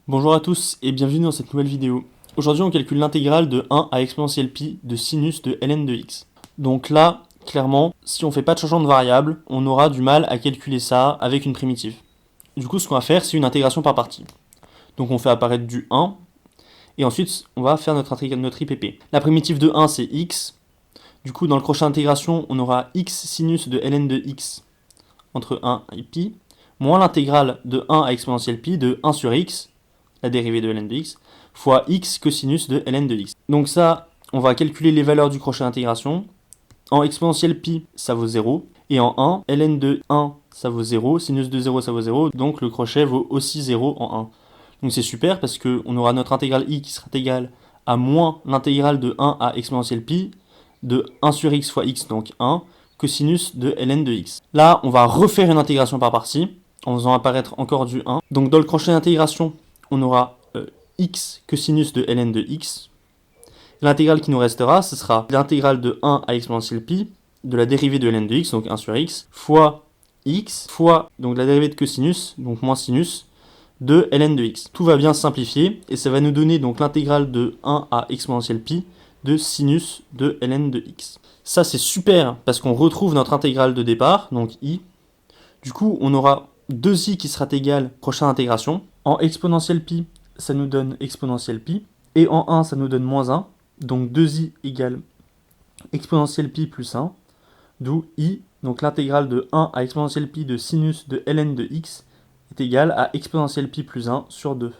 Bonjour à tous et bienvenue dans cette nouvelle vidéo. Aujourd'hui on calcule l'intégrale de 1 à exponentielle pi de sinus de ln de x. Donc là, clairement, si on fait pas de changement de variable, on aura du mal à calculer ça avec une primitive. Du coup ce qu'on va faire c'est une intégration par partie. Donc on fait apparaître du 1 et ensuite on va faire notre IPP. La primitive de 1 c'est x. Du coup dans le crochet d'intégration on aura x sinus de ln de x entre 1 et pi, moins l'intégrale de 1 à exponentielle pi de 1 sur x, la dérivée de ln de x, fois x cosinus de ln de x. Donc ça, on va calculer les valeurs du crochet d'intégration. En exponentielle pi, ça vaut 0. Et en 1, ln de 1, ça vaut 0. Sinus de 0, ça vaut 0. Donc le crochet vaut aussi 0 en 1. Donc c'est super parce qu'on aura notre intégrale i qui sera égale à moins l'intégrale de 1 à exponentielle pi de 1 sur x fois x, donc 1, cosinus de ln de x. Là, on va refaire une intégration par partie en faisant apparaître encore du 1. Donc dans le crochet d'intégration, on aura x cosinus de ln de x. L'intégrale qui nous restera, ce sera l'intégrale de 1 à exponentielle pi de la dérivée de ln de x, donc 1 sur x, fois x, fois donc la dérivée de cosinus, donc moins sinus, de ln de x. Tout va bien simplifier, et ça va nous donner donc l'intégrale de 1 à exponentielle pi de sinus de ln de x. Ça c'est super, parce qu'on retrouve notre intégrale de départ, donc i. Du coup, on aura 2i qui sera égal prochaine intégration. En exponentielle pi, ça nous donne exponentielle pi. Et en 1, ça nous donne moins 1. Donc 2i égale exponentielle pi plus 1. D'où i, donc l'intégrale de 1 à exponentielle pi de sinus de ln de x, est égale à exponentielle pi plus 1 sur 2.